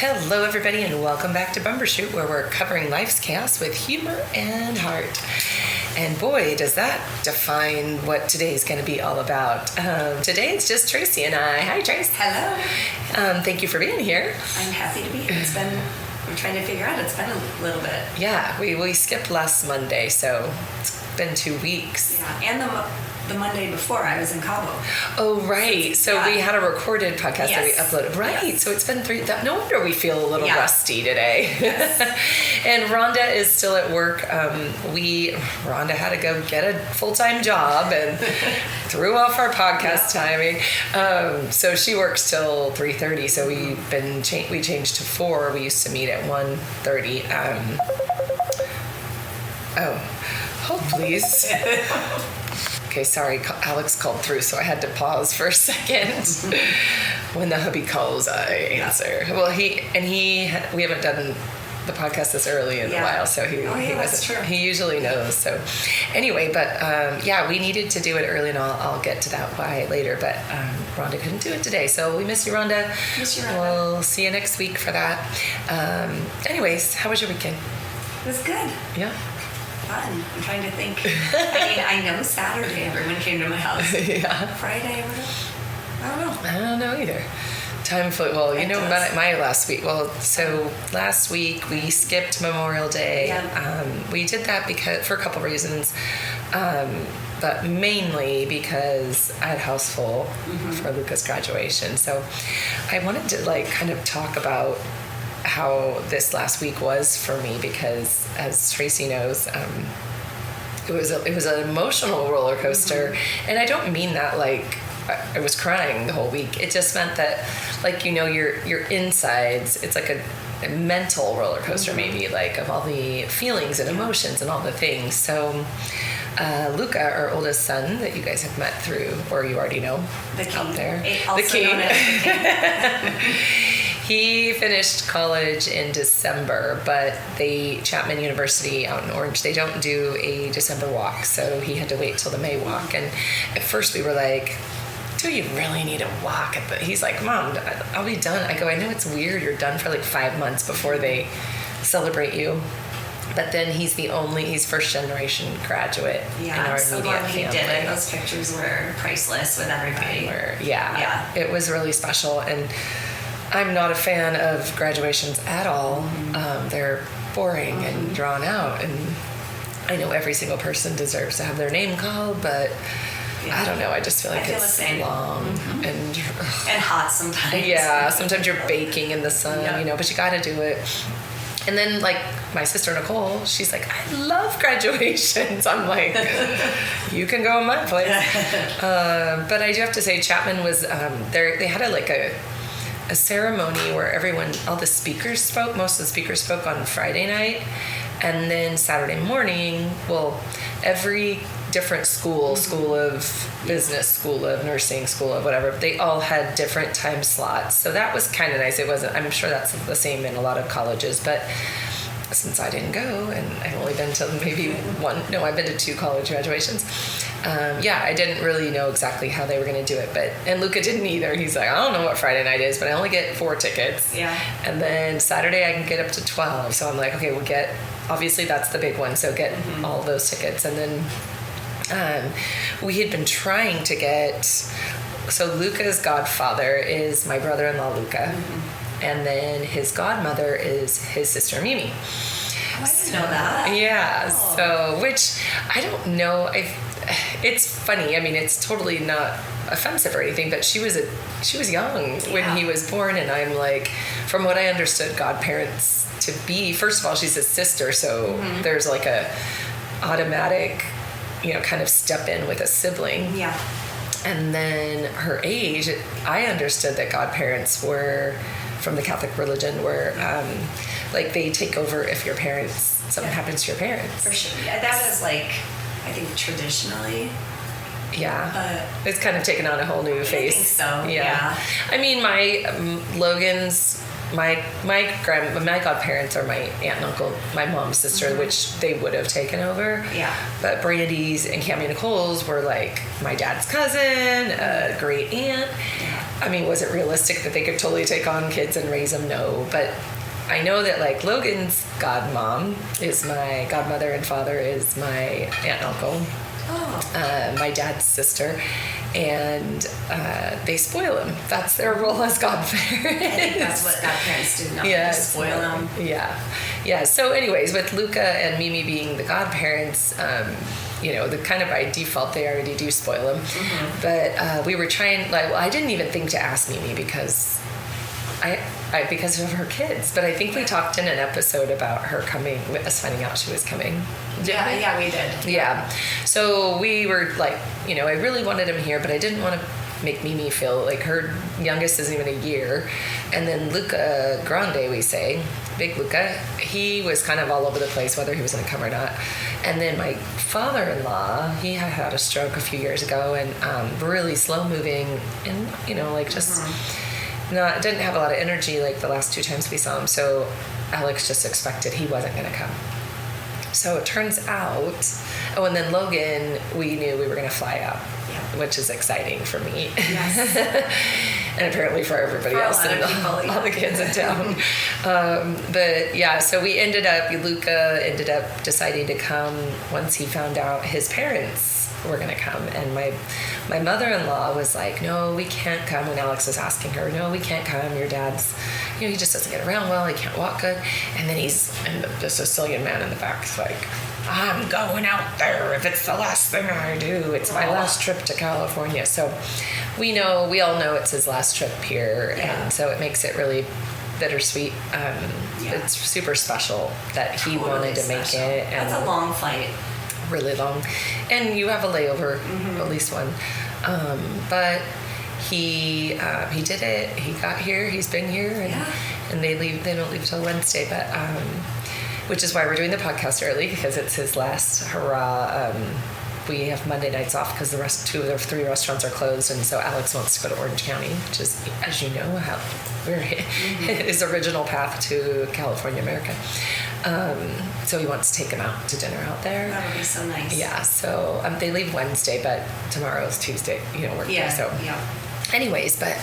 Hello, everybody, and welcome back to Bumbershoot, where we're covering life's chaos with humor and heart. And boy, does that define what today's going to be all about. Today, it's just Tracy and I. Hi, Trace. Hello. Thank you for being here. I'm happy to be here. We're trying to figure out, it's been a little bit. Yeah, we skipped last Monday, so it's been 2 weeks. Yeah, and the Monday before, I was in Cabo. Oh, right. So yeah. we had a recorded podcast that we uploaded. Right. Yes. So it's been 3. No wonder we feel a little rusty today. Yes. And Rhonda is still at work. Rhonda had to go get a full-time job and threw off our podcast timing. So she works till 3:30. So we changed to 4. We used to meet at 1:30. Hold please. Okay, sorry, Alex called through, so I had to pause for a second. When the hubby calls, I answer. Well, we haven't done the podcast this early in a while, so he that's true. He usually knows. So anyway, but we needed to do it early, and I'll get to that why later. But Rhonda couldn't do it today, so we miss you, Rhonda. Miss you, Rhonda. We'll see you next week for that. Anyways, how was your weekend? It was good. Yeah. Fun. I'm trying to think. I know Saturday everyone came to my house. Yeah. Friday, I don't know. I don't know either. Time flew. Well, my last week. Well, so last week we skipped Memorial Day. Yeah. We did that for a couple reasons, but mainly because I had a house full for Luca's graduation. So I wanted to kind of talk about how this last week was for me, because as Tracy knows, it was an emotional roller coaster, and I don't mean that I was crying the whole week. It just meant that your insides, it's like a mental roller coaster, maybe, of all the feelings and emotions and all the things. So Luca, our oldest son that you guys have met through, or you already know, the king. Out there, Also the king. Known as the king. He finished college in December, but Chapman University out in Orange, they don't do a December walk, so he had to wait till the May walk. And at first we were like, do you really need a walk? He's like, Mom, I'll be done. I go, I know it's weird, you're done for 5 months before they celebrate you. But then he's first generation graduate in our immediate family. He did it. Those pictures were priceless with everybody. It was really special. And I'm not a fan of graduations at all. They're boring and drawn out, and I know every single person deserves to have their name called, but I don't know. I just feel it's long and hot sometimes. Yeah, sometimes you're baking in the sun, but you got to do it. And then, my sister Nicole, she's like, I love graduations. I'm like, you can go in my place. But I do have to say, Chapman was they had a ceremony where all the speakers spoke. Most of the speakers spoke on Friday night, and then Saturday morning, every different school of business, school of nursing, school of whatever, they all had different time slots. So that was kind of nice. I'm sure that's the same in a lot of colleges, but since I didn't go, and I've only been to maybe I've been to 2 college graduations. I didn't really know exactly how they were going to do it, and Luca didn't either. He's like, I don't know what Friday night is, but I only get 4 tickets. Yeah. And then Saturday I can get up to 12. So I'm like, okay, obviously that's the big one. So get all those tickets. And then we had been trying to get, so Luca's godfather is my brother-in-law, Luca. And then his godmother is his sister, Mimi. Oh, I didn't know that. Yeah. Oh. So, which I don't know. It's funny. I mean, it's totally not offensive or anything, but she was young when he was born, and I'm like, from what I understood godparents to be, first of all, she's his sister, so there's a automatic, kind of step in with a sibling. Yeah. And then her age, I understood that godparents were from the Catholic religion, where they take over if something happens to your parents. For sure. Yeah, that is I think traditionally. Yeah. It's kind of taken on a whole new face. I think so. Yeah. I mean, my Logan's my godparents are my aunt and uncle, my mom's sister, which they would have taken over. Yeah. But Brandy's and Cammie Nicole's were like my dad's cousin, a great aunt. Yeah. I mean, was it realistic that they could totally take on kids and raise them? No. But I know that like Logan's godmom is my godmother and father is my aunt and uncle. Oh. My dad's sister, and they spoil him. That's their role as godparents. I think that's what godparents do now. Yeah, spoil them. Yeah. So, anyways, with Luca and Mimi being the godparents, the kind of by default they already do spoil them. Mm-hmm. But we were trying. I didn't even think to ask Mimi because because of her kids. But I think we talked in an episode about her coming, us finding out she was coming. Yeah, we did. Yeah. So we were like, I really wanted him here, but I didn't want to make Mimi feel like her youngest isn't even a year. And then Luca Grande, we say, big Luca, he was kind of all over the place whether he was going to come or not. And then my father-in-law, he had a stroke a few years ago and really slow moving and, just... didn't have a lot of energy like the last 2 times we saw him, so Alex just expected he wasn't going to come. So it turns out, and then Logan, we knew we were going to fly out, which is exciting for me. Yes. And apparently for everybody else and all the kids in town. But yeah, so Luca ended up deciding to come once he found out his parents were going to come. And my mother-in-law was like, no, we can't come, when Alex was asking her, no, we can't come, your dad's, he just doesn't get around well, he can't walk good. And then and the Sicilian man in the back is like, I'm going out there if it's the last thing I do. It's my last trip to California. So we all know it's his last trip here. Yeah. And so it makes it really bittersweet. It's super special that he wanted to make it. And that's a long flight. Really long. And you have a layover, at least one. But he did it. He got here. He's been here. And they don't leave till Wednesday, but which is why we're doing the podcast early, because it's his last hurrah. We have Monday nights off because the rest 2 of the 3 restaurants are closed, and so Alex wants to go to Orange County, which is, as you know, his original path to California, America. So he wants to take him out to dinner out there. That would be so nice. Yeah. So they leave Wednesday, but tomorrow's Tuesday. Work day. So. Yeah. Anyways, but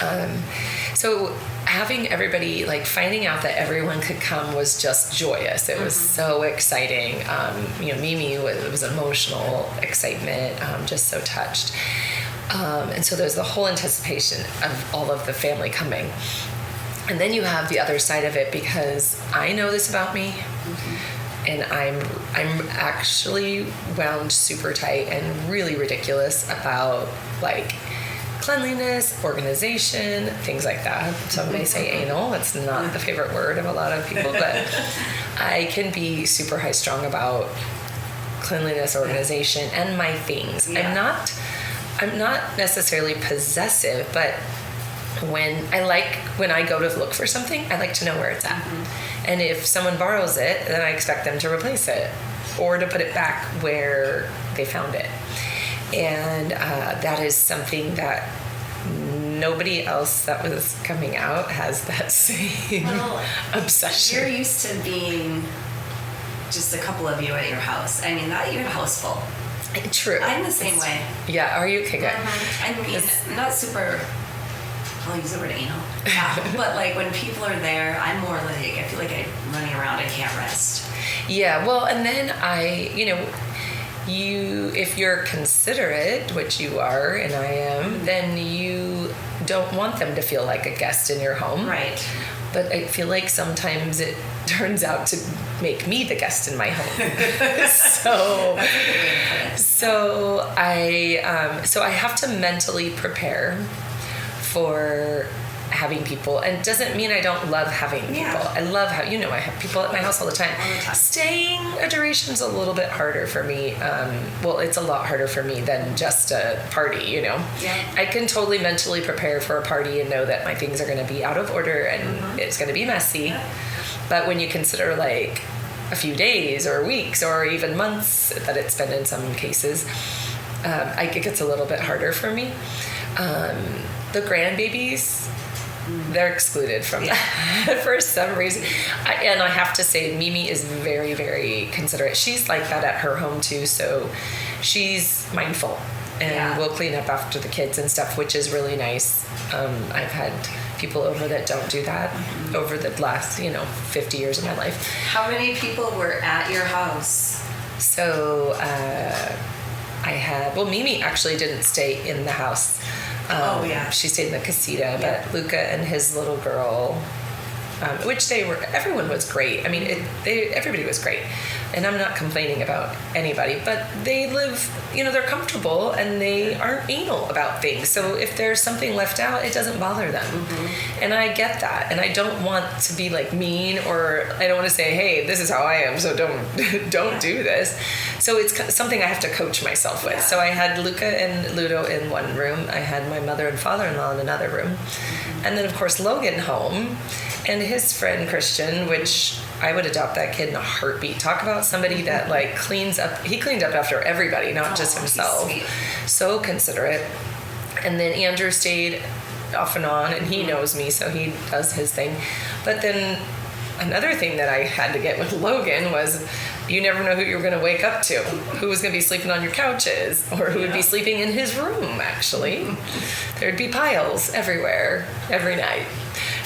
so having everybody, finding out that everyone could come was just joyous. It was so exciting. Mimi was emotional excitement, just so touched. And so there's the whole anticipation of all of the family coming. And then you have the other side of it, because I know this about me, and I'm actually wound super tight and really ridiculous about cleanliness, organization, things like that. Some may say anal. That's not the favorite word of a lot of people, but I can be super high strung about cleanliness, organization, and my things. Yeah. I'm not necessarily possessive, but when I go to look for something, I like to know where it's at. And if someone borrows it, then I expect them to replace it or to put it back where they found it. And that is something that nobody else that was coming out has that same obsession. You're used to being just a couple of you at your house. I mean, you have a house full. True. I'm the same way. Yeah, are you? Okay, good. I mean, not super... I'll use the word anal. But when people are there, I'm more I feel like I'm running around, I can't rest. Yeah, well, and then if you're considerate, which you are, and I am, then you don't want them to feel like a guest in your home. Right. But I feel like sometimes it turns out to make me the guest in my home. So I have to mentally prepare for having people, and it doesn't mean I don't love having people. Yeah. I love I have people at my house all the time. Staying a duration is a little bit harder for me. It's a lot harder for me than just a party, Yeah. I can totally mentally prepare for a party and know that my things are going to be out of order and it's going to be messy. Yeah. But when you consider a few days or weeks or even months that it's been in some cases, it gets a little bit harder for me. The grandbabies, They're excluded from that for some reason. And I have to say, Mimi is very, very considerate. She's like that at her home too, so she's mindful and will clean up after the kids and stuff, which is really nice. I've had people over that don't do that over the last 50 years of my life. How many people were at your house? So I had, Mimi actually didn't stay in the house. She stayed in the casita, but Luca and his little girl, which everyone was great. I mean, everybody was great. And I'm not complaining about anybody, but they live, they're comfortable and they aren't anal about things. So if there's something left out, it doesn't bother them. Mm-hmm. And I get that. And I don't want to be like mean, or I don't want to say, hey, this is how I am, so don't do this. So it's something I have to coach myself with. Yeah. So I had Luca and Ludo in one room. I had my mother and father-in-law in another room. Mm-hmm. And then, of course, Logan home and his friend Christian, which I would adopt that kid in a heartbeat. Talk about somebody that cleans up. He cleaned up after everybody, not just himself. So considerate. And then Andrew stayed off and on, and he knows me, so he does his thing. But then another thing that I had to get with Logan was, you never know who you're going to wake up to, who was going to be sleeping on your couches, or who would be sleeping in his room, actually. There'd be piles everywhere, every night.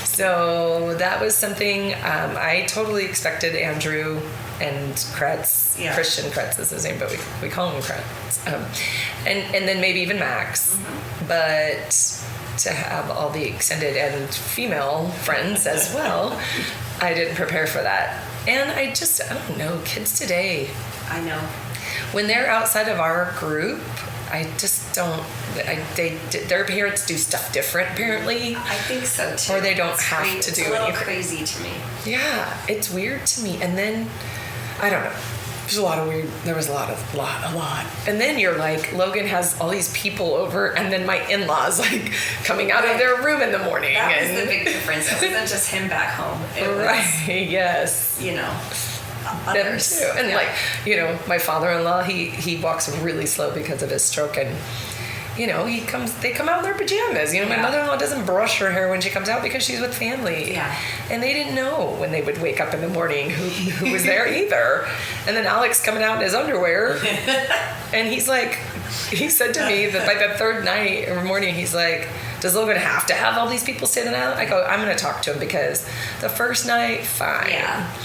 So that was something I totally expected. Andrew and Kretz, Christian Kretz is his name, but we call him Kretz. And then maybe even Max. Mm-hmm. But to have all the extended and female friends as well, I didn't prepare for that. And I don't know, kids today. I know. When they're outside of our group, I just don't. Their parents do stuff different, apparently. I think so too. Or they don't have to do it. It's a little crazy to me. Yeah, it's weird to me. And then, I don't know. There was a lot. And then you're like, Logan has all these people over, and then my in-laws coming out of their room in the morning. That was the big difference. It wasn't just him back home. It was, yes. Others. Them too. And my father-in-law, he walks really slow because of his stroke, and they come out in their pajamas. My mother-in-law doesn't brush her hair when she comes out because she's with family. Yeah. And they didn't know when they would wake up in the morning who was there either. And then Alex coming out in his underwear. And he said to me that by the third night or morning, he's like, does Logan have to have all these people standing out? I go, I'm going to talk to him, because the first night, fine. Yeah.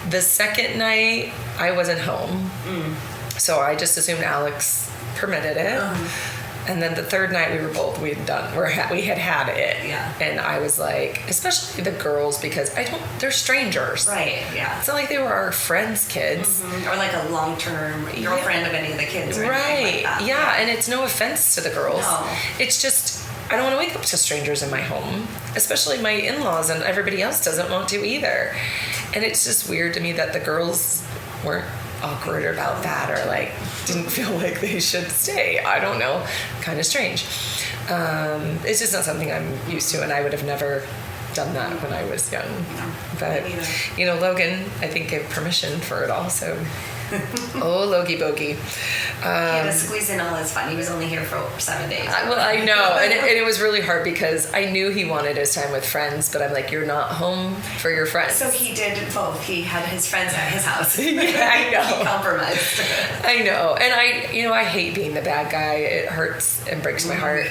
The second night, I wasn't home. So I just assumed Alex permitted it. And then the third night we had it. Yeah. And I was like, especially the girls, because they're strangers. Right, yeah. It's not like they were our friends' kids. Mm-hmm. Or like a long-term girlfriend of any of the kids. Or right, like that. Yeah. And it's no offense to the girls. No. It's just, I don't want to wake up to strangers in my home. Especially my in-laws, and everybody else doesn't want to either. And it's just weird to me that the girls weren't awkward about that, or didn't feel like they should stay. I don't know. Kind of strange. It's just not something I'm used to, and I would have never done that when I was young. No, but Logan, I think, gave permission for it all, so oh, Logie Bogie. He had to squeeze in all his fun. He was only here for 7 days. I know, and it was really hard because I knew he wanted his time with friends, but I'm like, you're not home for your friends. So he did both. He had his friends at his house. Yeah, I know. He compromised. I know, and I hate being the bad guy. It hurts and breaks my heart,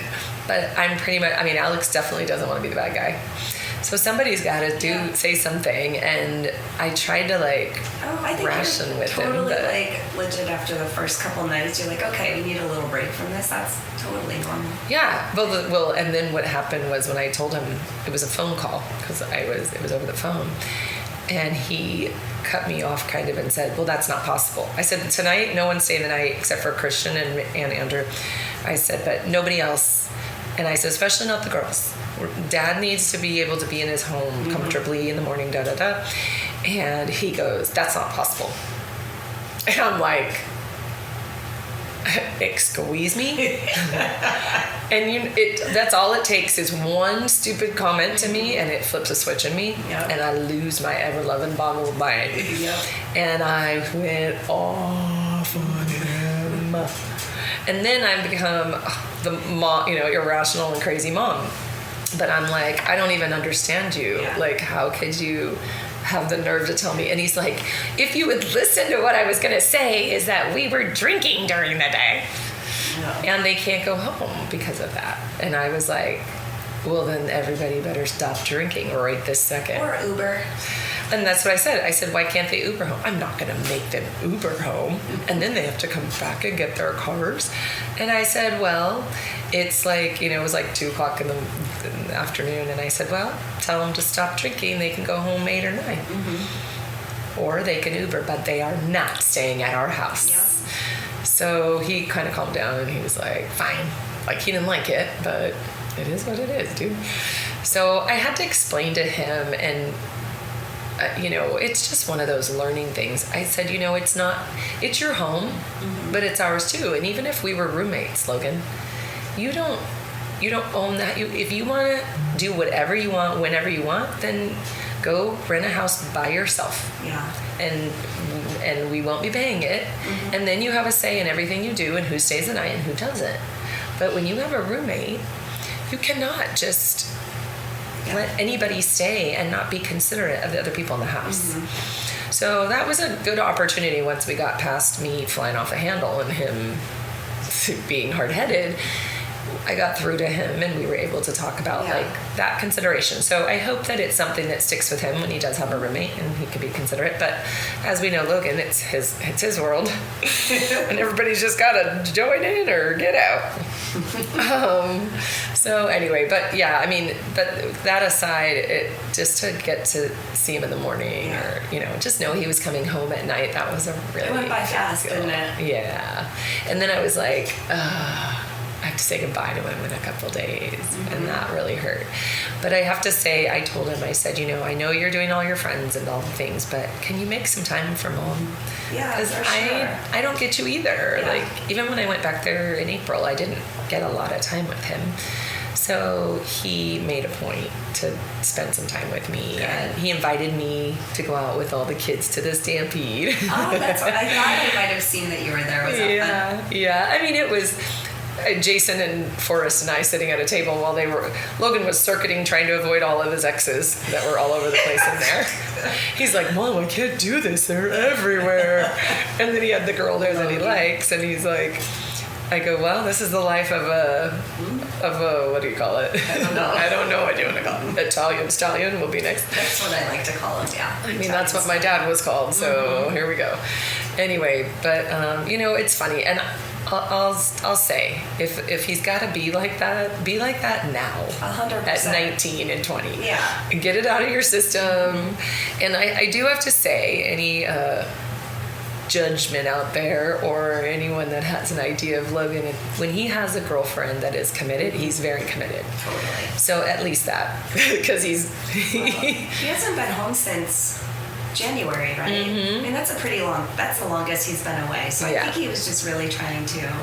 but I'm pretty much, Alex definitely doesn't want to be the bad guy. So somebody's got to say something, and I tried to ration with him. Totally legit after the first couple nights, you're like, okay, we need a little break from this. That's totally normal. Yeah. Well, and then what happened was when I told him, it was a phone call because it was over the phone, and he cut me off kind of and said, well, that's not possible. I said, tonight no one's staying the night except for Christian and Andrew. I said, but nobody else. And I said, especially not the girls. Dad needs to be able to be in his home comfortably in the morning, da-da-da. And he goes, that's not possible. And I'm like, excuse me? And that's all it takes is one stupid comment to me, and it flips a switch in me, and I lose my ever-loving bottle of mind. Yep. And I went off on him. And then I become the mom, irrational and crazy mom. But I'm like, I don't even understand you. Yeah. Like, how could you have the nerve to tell me? And he's like, if you would listen to what I was going to say, is that we were drinking during the day. Yeah. And they can't go home because of that. And I was like, well, then everybody better stop drinking right this second. Or Uber. And that's what I said. I said, why can't they Uber home? I'm not going to make them Uber home. And then they have to come back and get their cars. And I said, well, it's like, it was like 2 o'clock in the afternoon. And I said, well, tell them to stop drinking. They can go home 8 or 9. Mm-hmm. Or they can Uber, but they are not staying at our house. Yep. So he kind of calmed down and he was like, fine. Like, he didn't like it, but it is what it is, dude. So I had to explain to him, and it's just one of those learning things. I said, it's your home, but it's ours too. And even if we were roommates, Logan, you don't own that. If you want to do whatever you want, whenever you want, then go rent a house by yourself. Yeah. And we won't be paying it. Mm-hmm. And then you have a say in everything you do and who stays the night and who doesn't. But when you have a roommate, you cannot just let anybody stay and not be considerate of the other people in the house. Mm-hmm. So that was a good opportunity once we got past me flying off the handle and him being hard-headed. I got through to him and we were able to talk about that consideration. So I hope that it's something that sticks with him when he does have a roommate and he can be considerate. But as we know, Logan, it's his world. And everybody's just got to join in or get out. So anyway, but that aside, just to get to see him in the morning or, just know he was coming home at night, that was a really... It went by fast, didn't it? Yeah. And then I was like, I have to say goodbye to him in a couple days. Mm-hmm. And that really hurt. But I have to say, I told him, I said, I know you're doing all your friends and all the things, but can you make some time for Mom? Yeah, because I don't get you either. Yeah. Like, even when I went back there in April, I didn't get a lot of time with him. So he made a point to spend some time with me. Good. And he invited me to go out with all the kids to the Stampede. Oh, that's what I thought. I might have seen that you were there. Was that fun? Yeah. I mean, it was... Jason and Forrest and I sitting at a table while Logan was circuiting trying to avoid all of his exes that were all over the place in there. He's like, Mom, I can't do this. They're everywhere. And then he had the girl there that he likes, and he's like, I go, well, this is the life of a what do you call it? I don't know. I don't know what you want to call it. Italian stallion will be next. That's what I like to call him, yeah. I mean, that's what my dad was called, so here we go. Anyway, but, it's funny, and I'll say, if he's got to be like that now. 100%. At 19 and 20. Yeah. Get it out of your system. And I do have to say, any judgment out there or anyone that has an idea of Logan, when he has a girlfriend that is committed, he's very committed. Totally. So at least that, because he hasn't been home since January, right? Mm-hmm. I mean, that's the longest he's been away. So I think he was just really trying to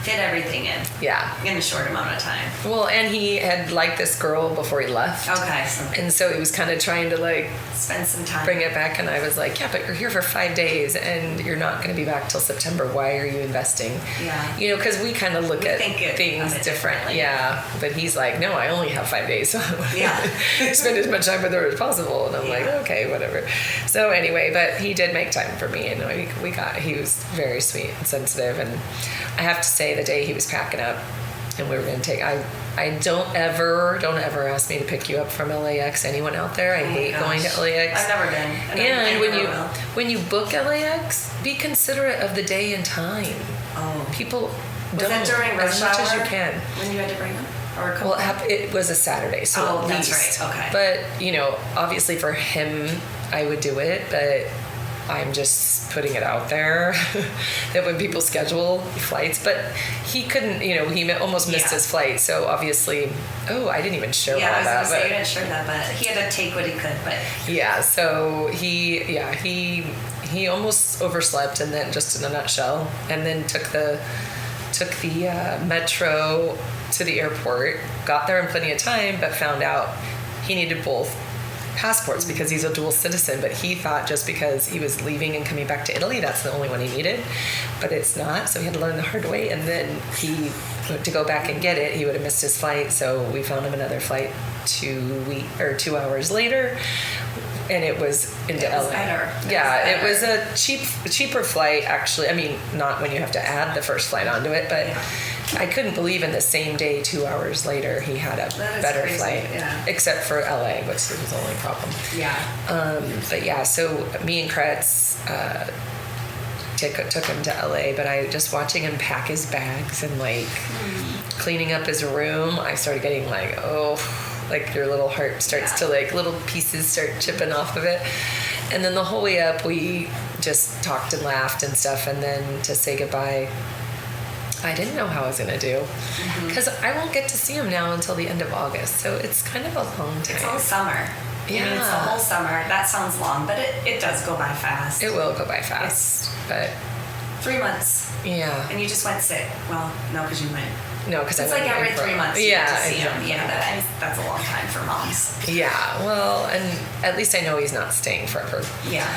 fit everything in. Yeah. In a short amount of time. Well, and he had liked this girl before he left. Okay. And so he was kind of trying to spend some time. Bring it back. And I was like, yeah, but you're here for 5 days and you're not going to be back till September. Why are you investing? Yeah. Because we kind of look at things differently. Yeah. But he's like, no, I only have 5 days. So spend as much time with her as possible. And I'm like, okay, whatever. So anyway, but he did make time for me. And he was very sweet and sensitive. And I have to say, the day he was packing up and we were going to take, I don't ever ask me to pick you up from LAX. Anyone out there? I hate going to LAX. I've never been. And when you book LAX, be considerate of the day and time. Oh. People was don't that during rush as much hour as you can. When you had to bring them? It was a Saturday, so at least. That's right. Okay. But, obviously for him, I would do it, but I'm just putting it out there that when people schedule flights, but he couldn't, he almost missed his flight. So obviously, I didn't even share all that. Yeah, I was going to say, you didn't share that, but he had to take what he could, but. Yeah, so he almost overslept, and then just in a nutshell, and then took the metro to the airport, got there in plenty of time, but found out he needed both passports because he's a dual citizen, but he thought just because he was leaving and coming back to Italy, that's the only one he needed, but it's not. So he had to learn the hard way, and then to go back and get it, he would have missed his flight. So we found him another flight 2 hours later, and it was into LA. Better. It was a cheaper flight, actually. I mean, not when you have to add the first flight onto it, but I couldn't believe in the same day, 2 hours later, he had a better flight, except for LA, which was the only problem. But yeah, so me and Kretz took him to LA, but I just watching him pack his bags and like cleaning up his room, I started getting like, like your little heart starts to like little pieces start chipping off of it. And then the whole way up, we just talked and laughed and stuff. And then to say goodbye, I didn't know how I was going to do because I won't get to see him now until the end of August. So it's kind of a long time. It's all summer. Yeah. I mean, it's the whole summer. That sounds long, but it does go by fast. It will go by fast. But 3 months. Yeah. And you just went sick. Well, no, because you went. No, because it's like every 3 months. You get to see exactly. him. Yeah, that's a long time for moms. Yeah, well, and at least I know he's not staying forever. Yeah.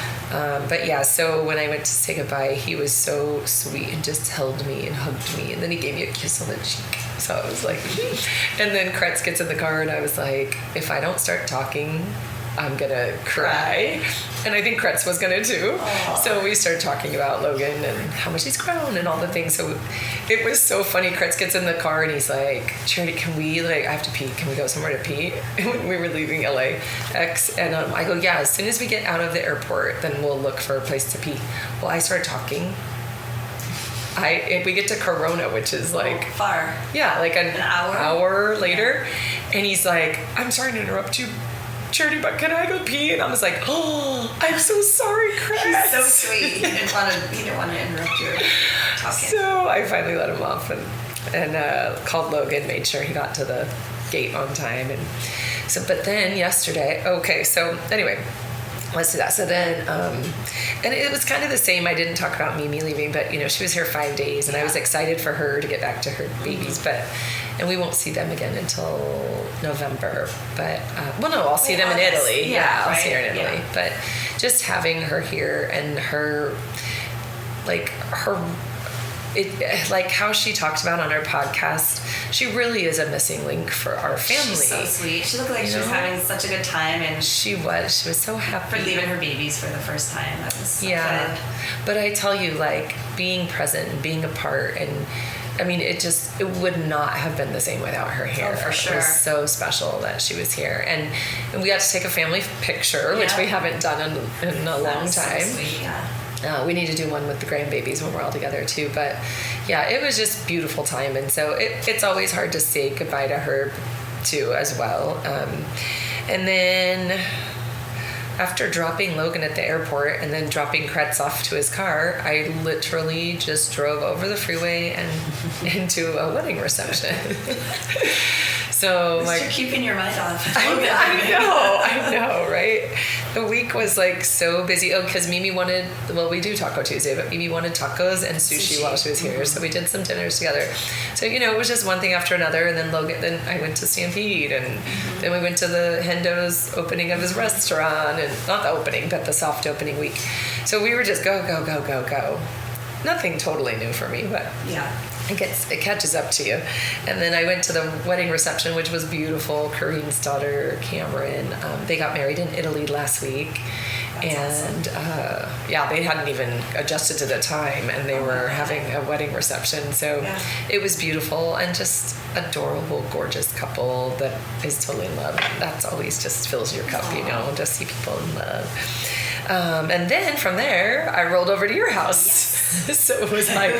But yeah, so when I went to say goodbye, he was so sweet and just held me and hugged me, and then he gave me a kiss on the cheek. So I was like, and then Kretz gets in the car, and I was like, if I don't start talking, I'm gonna cry. And I think Kretz was gonna too. Aww. So we started talking about Logan and how much he's grown and all the things. So it was so funny. Kretz gets in the car and he's like, Charity, can we, like, I have to pee. Can we go somewhere to pee? And when we were leaving LAX, and I go, yeah, as soon as we get out of the airport, then we'll look for a place to pee. Well, I started talking. We get to Corona, which is like far. Yeah, like an hour later. Yeah. And he's like, I'm sorry to interrupt you, Charity, but can I go pee? And I was like, oh, I'm so sorry, Kretz. He's so sweet. He didn't want to interrupt your talking. So I finally let him off and called Logan, made sure he got to the gate on time. And so, but then yesterday, so anyway, let's do that. So then, and it was kind of the same. I didn't talk about Mimi leaving, but she was here 5 days, and I was excited for her to get back to her babies, and we won't see them again until November. But I'll see them in Italy. Yeah, I'll see her in Italy. Yeah. But just having her here and her, like how she talked about on her podcast, she really is a missing link for our family. She's so sweet. She looked like she was having such a good time, and she was so happy for leaving her babies for the first time. That was so good. But I tell you, like, being present and being a part, and I mean, it would not have been the same without her here. Oh, for sure. It was so special that she was here, and we got to take a family picture, which we haven't done in a long time. So sweet, yeah. We need to do one with the grandbabies when we're all together too. But yeah, it was just a beautiful time. And so it's always hard to say goodbye to her too as well. And then after dropping Logan at the airport and then dropping Kretz off to his car, I literally just drove over the freeway and into a wedding reception. So you're keeping your mind off. I know, right? The week was like so busy. Because Mimi wanted, we do Taco Tuesday, but Mimi wanted tacos and sushi while she was here. So we did some dinners together. So, it was just one thing after another. And then I went to Stampede, and then we went to the Hendo's opening of his restaurant, and not the opening, but the soft opening week. So we were just go, go, go, go, go. Nothing totally new for me, but yeah. It catches up to you. And then I went to the wedding reception, which was beautiful. Kareem's daughter, Cameron, they got married in Italy last week. That's awesome. They hadn't even adjusted to the time, and they were having a wedding reception. So it was beautiful, and just adorable, gorgeous couple that is totally in love. That's always just fills your cup, just see people in love. And then from there, I rolled over to your house. Yes. So it was like,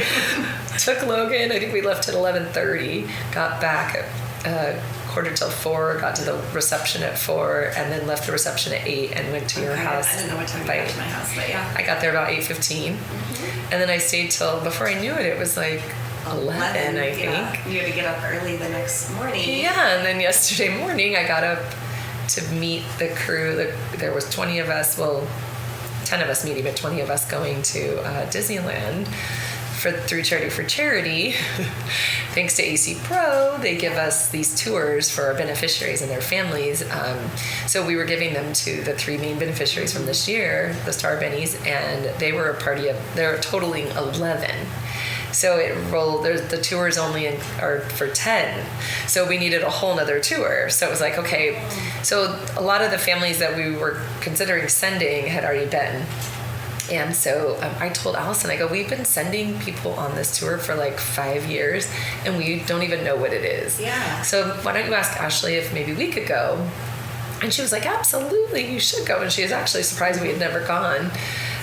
took Logan, I think we left at 11:30, got back at 4:45, got to the reception at 4, and then left the reception at 8 and went to your house. I didn't know what time you got to my house, but yeah. I got there about 8:15, and then I stayed till, before I knew it was like 11, I think. Yeah. You had to get up early the next morning. Yeah, and then yesterday morning I got up to meet the crew. There was 20 of us, 10 of us meeting, but 20 of us going to Disneyland through Charity for Charity, thanks to AC Pro, they give us these tours for our beneficiaries and their families. So we were giving them to the 3 main beneficiaries from this year, the Star Bennies, and they were a party of, they're totaling 11. So it rolled, the tours only are for 10. So we needed a whole nother tour. So it was like, okay, so a lot of the families that we were considering sending had already been. And so I told Allison, I go, we've been sending people on this tour for like 5 years and we don't even know what it is. Yeah. So why don't you ask Ashley if maybe we could go? And she was like, absolutely, you should go. And she was actually surprised we had never gone.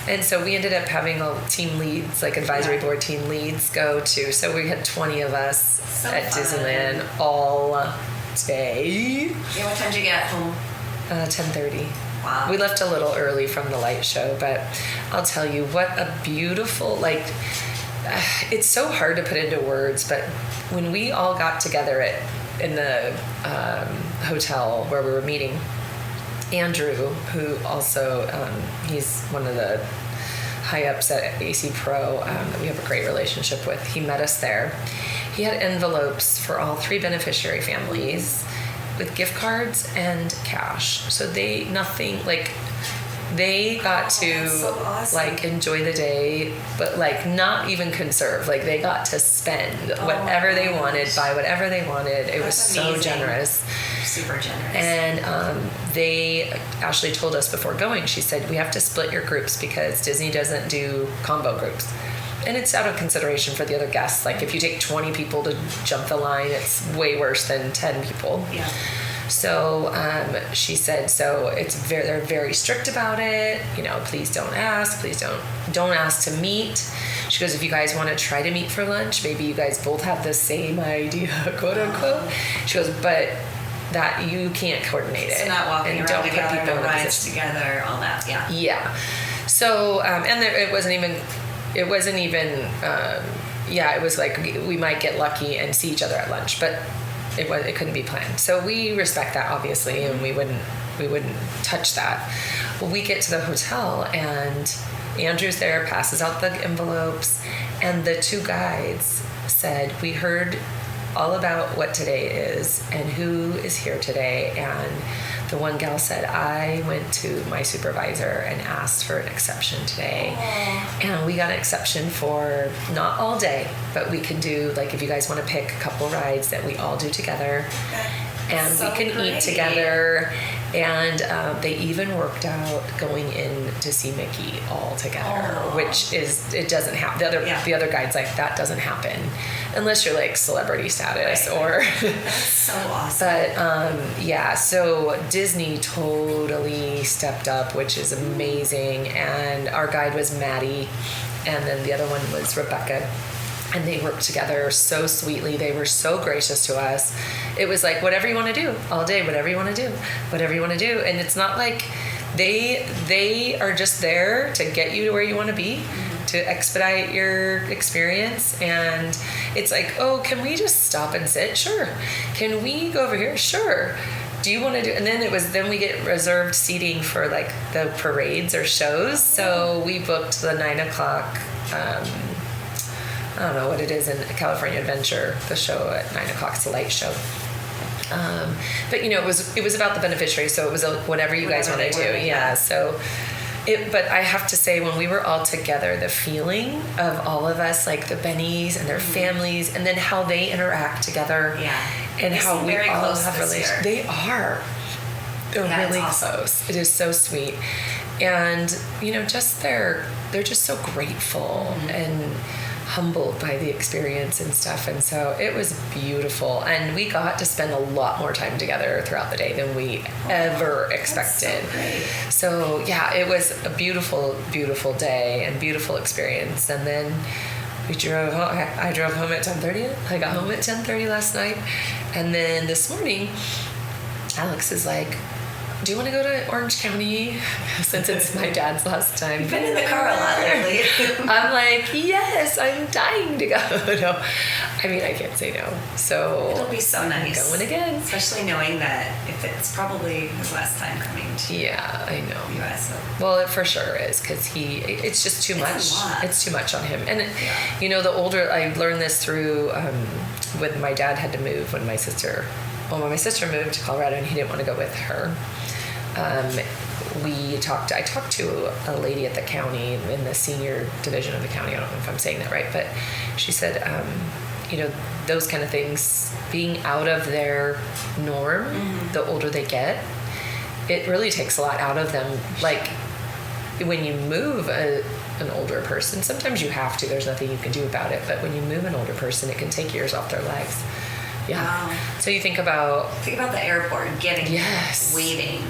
And so we ended up having all team leads, like advisory board team leads go to. So we had 20 of us at fun. Disneyland all day. Yeah, what time did you get home? 10:30. Wow. We left a little early from the light show, but I'll tell you what a beautiful, like, it's so hard to put into words, but when we all got together in the hotel where we were meeting, Andrew, who also, he's one of the high-ups at AC Pro that we have a great relationship with, he met us there. He had envelopes for all 3 beneficiary families with gift cards and cash. So they got to so awesome. like enjoy the day, but like not even conserve. Like they got to spend whatever they wanted, buy whatever they wanted. It was so generous. Super generous. And Ashley told us before going, she said, we have to split your groups because Disney doesn't do combo groups. And it's out of consideration for the other guests. Like if you take 20 people to jump the line, it's way worse than 10 people. Yeah. So she said, so they're very strict about it. You know, please don't ask. Please don't ask to meet. She goes, if you guys want to try to meet for lunch, maybe you guys both have the same idea, quote unquote. She goes, but that you can't coordinate it. So not walking and around don't together, put people no in a rides position. together, all that. Yeah. Yeah. So and it wasn't even. It was like we might get lucky and see each other at lunch, but it couldn't be planned. So we respect that, obviously, and we wouldn't touch that. Well, we get to the hotel and Andrew's there, passes out the envelopes, and the 2 guides said, we heard all about what today is and who is here today. And the one gal said, I went to my supervisor and asked for an exception today. Aww. And we got an exception for not all day, but we can do, like, if you guys want to pick a couple rides that we all do together. And so we can eat together. And they even worked out going in to see Mickey all together, which it doesn't happen. The other guide's like, that doesn't happen unless you're like celebrity status or. That's so awesome. But so Disney totally stepped up, which is amazing. And our guide was Maddie, and then the other one was Rebecca. And they worked together so sweetly. They were so gracious to us. It was like, whatever you want to do all day, whatever you want to do, whatever you want to do. And it's not like they are just there to get you to where you want to be, to expedite your experience. And it's like, oh, can we just stop and sit? Sure. Can we go over here? Sure. Do you want to do? And then we get reserved seating for like the parades or shows. So we booked the 9:00. I don't know what it is in California Adventure, the show at 9:00. It's a light show. But it was about the beneficiary, so it was whatever you guys want to do. Yeah. So, but I have to say, when we were all together, the feeling of all of us, like the Bennies and their families, and then how they interact together, and how we all have relationships. They are. They're really close. It is so sweet, and just they're just so grateful and humbled by the experience and stuff. And so it was beautiful, and we got to spend a lot more time together throughout the day than we ever expected. So it was a beautiful day and beautiful experience. And then we drove home. I drove home at 10:30. I got home at 10:30 last night, and then this morning Alex is like, do you want to go to Orange County? Since it's my dad's last time. You've been in the car a lot lately. I'm like, yes, I'm dying to go. No, I mean, I can't say no. So it'll be so nice. Going again. Especially knowing that if it's probably his last time coming to yeah, I know. the U.S. So. Well, it for sure is because it's just too much. It's too much on him. And, you know, the older, I learned this through when my dad had to move when my sister moved to Colorado and he didn't want to go with her. I talked to a lady at the county in the senior division of the county. I don't know if I'm saying that right, but she said, you know, those kind of things, being out of their norm, the older they get, it really takes a lot out of them. Like when you move an older person, sometimes you have to, there's nothing you can do about it, but when you move an older person, it can take years off their legs. Yeah. Wow. So you think about the airport, getting waiting,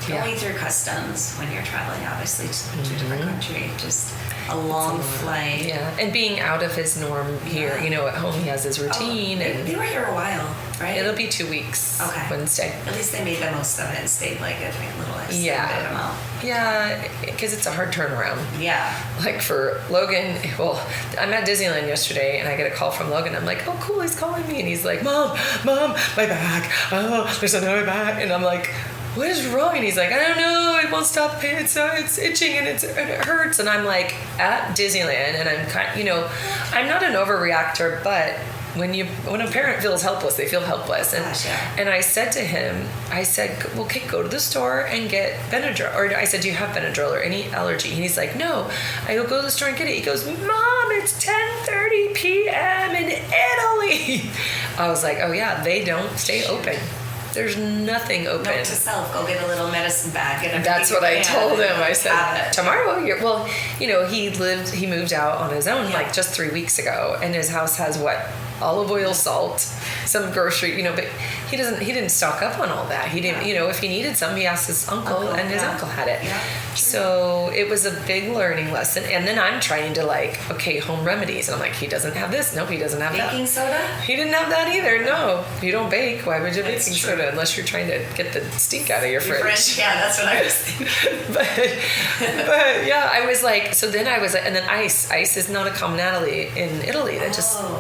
Yeah. going through customs when you're traveling, obviously, to a different country. Just a long flight. Yeah, and being out of his norm here. You know, at home he has his routine. And they were here a while, right? It'll be 2 weeks. Okay. Wednesday. At least they made the most of it and stayed like a little extended amount. Yeah, because it's a hard turnaround. Yeah. Like for Logan, well, I'm at Disneyland yesterday and I get a call from Logan. I'm like, oh, cool, he's calling me. And he's like, Mom, my back. Oh, there's another back. And I'm like, what is wrong? And he's like, I don't know, it won't stop pain. It's itching and it hurts. And I'm like at Disneyland and I'm I'm not an overreactor, but when a parent feels helpless, they feel helpless. And I said to him, well, okay, go to the store and get Benadryl. Or I said, do you have Benadryl or any allergy? And he's like, no. I go to the store and get it. He goes, Mom, it's 10:30 p.m. in Italy. I was like, oh yeah, they don't stay open. There's nothing open. Note to self, go get a little medicine bag. And that's what I told him. I said, tomorrow, he moved out on his own like just 3 weeks ago, and his house has olive oil, salt, some grocery, but he didn't stock up on all that. He didn't, if he needed some, he asked his uncle and his uncle had it. Yeah. So it was a big learning lesson. And then I'm trying to home remedies. And I'm like, he doesn't have this. Nope, he doesn't have that. Baking soda? He didn't have that either. No, you don't bake. Why would you baking soda unless you're trying to get the stink out of your fridge? Yeah, that's what I was thinking. but yeah, I was like, so then I was like, and then ice. Ice is not a commonality in Italy. That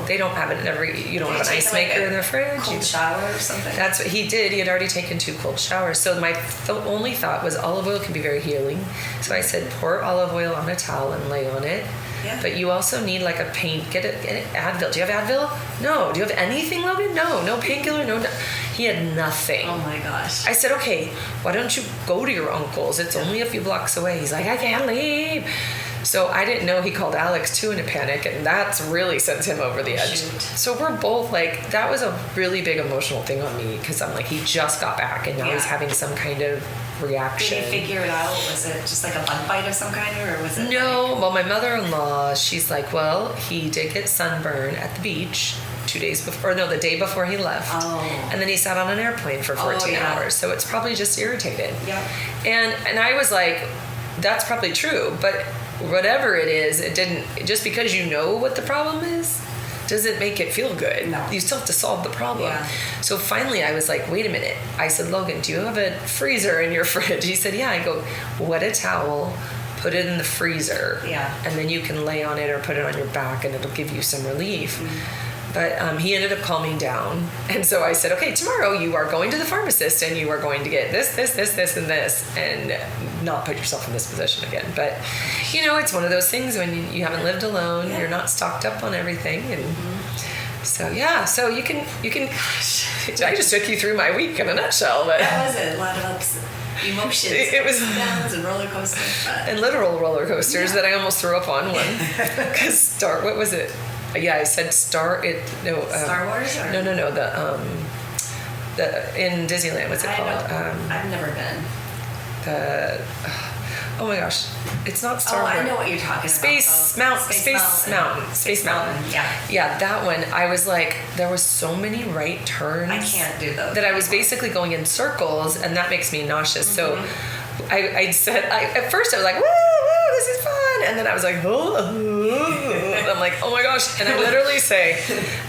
they don't have it you don't have an ice maker in their fridge. Cold shower or something. That's what he did. He had already taken 2 cold showers. So my only thought was olive oil can be very healing. So I said, pour olive oil on a towel and lay on it. Yeah. But you also need a pain. Get an Advil. Do you have Advil? No. Do you have anything, Logan? No painkiller. No. He had nothing. Oh my gosh. I said, okay, why don't you go to your uncle's? It's only a few blocks away. He's like, I can't leave. So I didn't know he called Alex too in a panic, and that's really sent him over the edge. Shoot. So we're both that was a really big emotional thing on me because I'm like, he just got back and now he's having some kind of reaction. Did he figure it out? Was it just like a bug bite of some kind, or was it? No. Well, my mother-in-law, she's like, well, he did get sunburn at the beach 2 days before, the day before he left. Oh. And then he sat on an airplane for 14 hours. So it's probably just irritated. Yeah. And I was like, that's probably true, but whatever it is, it didn't, just because you know what the problem is, doesn't make it feel good. No. You still have to solve the problem. Yeah. So finally I was like, wait a minute. I said, Logan, do you have a freezer in your fridge? He said, yeah. I go, wet a towel, put it in the freezer, and then you can lay on it or put it on your back and it'll give you some relief. Mm-hmm. But he ended up calming down. And so I said, okay, tomorrow you are going to the pharmacist and you are going to get this, and this, and not put yourself in this position again. But, it's one of those things when you haven't lived alone, you're not stocked up on everything. And so, so you can, I just took you through my week in a nutshell. But that was a lot of emotions. It was downs and roller coasters. And literal roller coasters that I almost threw up on one. Because what was it? Yeah, I said Star Wars? Or? No. The in Disneyland, what's it called? I've never been. Oh my gosh, it's not Star Wars. I know what you're talking about. Space Mountain. Yeah, that one. I was like, there was so many right turns. I can't do those. That I was basically going in circles, and that makes me nauseous. Mm-hmm. So I said, at first I was like, woo, this is fun. And then I was like, and I'm like, oh my gosh. And I literally say,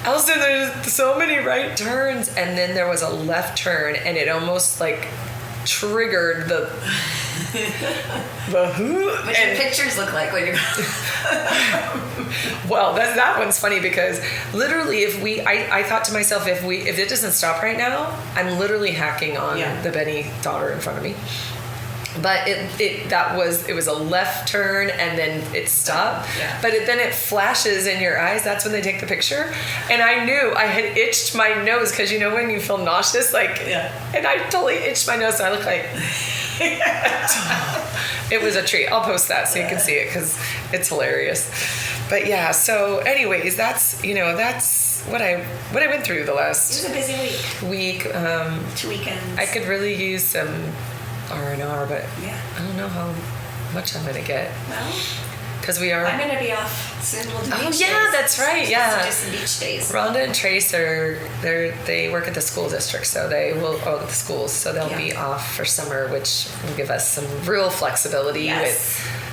Allison, there's so many right turns. And then there was a left turn and it almost triggered the who. What your pictures look like when you're. Well, that one's funny because literally, I thought to myself, if it doesn't stop right now, I'm literally hacking on the Benny daughter in front of me. But it was a left turn and then it stopped. Yeah. But then it flashes in your eyes. That's when they take the picture. And I knew I had itched my nose because you know when you feel nauseous, and I totally itched my nose. So I look like it was a treat. I'll post that so you can see it because it's hilarious. But yeah. So, anyways, that's what I went through the last. It was a busy week. 2 weekends. I could really use some R&R, but I don't know how much I'm going to get. Well, because I'm going to be off soon. We'll do beach days. That's right. Yeah. Do some beach days. Rhonda and Trace they work at the school district, so they will the schools, so they'll be off for summer, which will give us some real flexibility with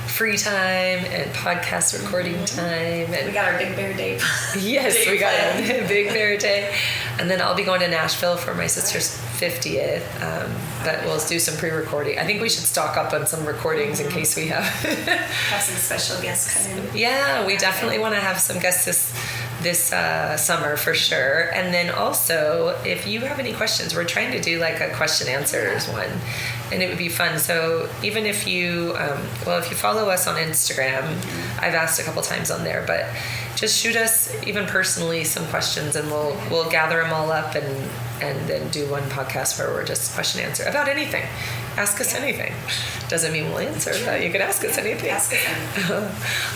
free time and podcast recording time. And we got our Big Bear Day. Yes, we got a Big Bear Day. And then I'll be going to Nashville for my sister's 50th. But we'll do some pre-recording. I think we should stock up on some recordings in case we have some special guests come in. Yeah, we definitely want to have some guests this summer for sure. And then also, if you have any questions, we're trying to do like a question answers one, and it would be fun. So even if you if you follow us on Instagram, I've asked a couple times on there, but just shoot us even personally some questions, and we'll gather them all up and then do one podcast where we're just question answer about anything. Ask us anything. Doesn't mean we'll answer, but you can ask us anything. Ask us anything.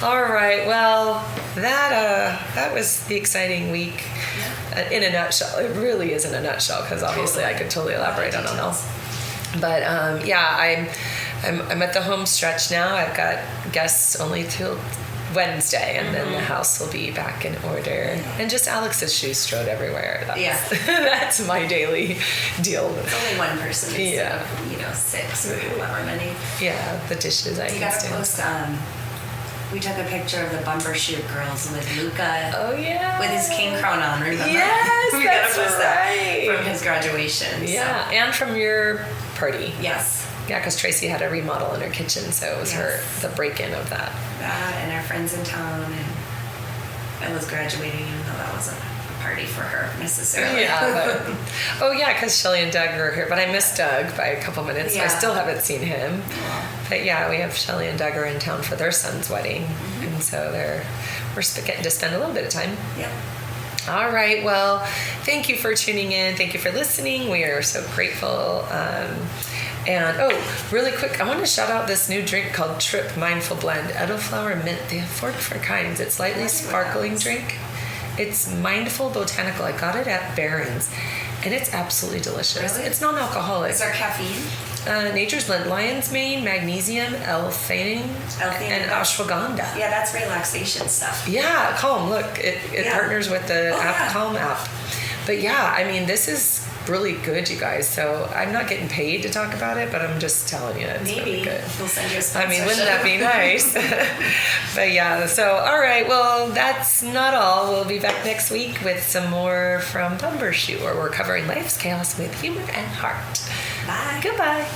All right. Well, that was the exciting week in a nutshell. It really is in a nutshell because obviously I could totally elaborate on it all. But I'm at the home stretch now. I've got guests only till Wednesday, and then the house will be back in order. And just Alex's shoes strode everywhere. That's my daily deal. It's only one person. Instead of, 6 or however many. Yeah, the dishes I You got to post. We took a picture of the Bumper Shoot girls with Luca. Oh yeah. With his king crown on. Remember? Yes, we that's got to post right. That from his graduation. Yeah, and from your party. Yes. Yeah, because Tracy had a remodel in her kitchen, so it was the break-in of that. That and our friends in town, and I was graduating, even though that wasn't a party for her necessarily. Yeah, because Shelly and Doug were here, but I missed Doug by a couple minutes, so I still haven't seen him. But yeah, we have Shelly and Doug are in town for their son's wedding, and so we're getting to spend a little bit of time. Yep. All right, well, thank you for tuning in. Thank you for listening. We are so grateful. And really quick, I want to shout out this new drink called Trip Mindful Blend, Elderflower Mint. They have 4 different kinds. It's lightly sparkling drink. It's mindful botanical. I got it at Barron's, and it's absolutely delicious. Really? It's non-alcoholic. Is there caffeine? Nature's Blend, lion's mane, magnesium, L-theanine, and ashwagandha. Yeah, that's relaxation stuff. Yeah, Calm. Look, it partners with the Calm app. But yeah, I mean, this is really good, you guys. So I'm not getting paid to talk about it, but I'm just telling you, it's really good. We'll send you a sponsorship. I mean, wouldn't that be nice? But yeah, so all right, well, that's not all. We'll be back next week with some more from Bumbershoot, where we're covering life's chaos with humor and heart. Bye. Goodbye.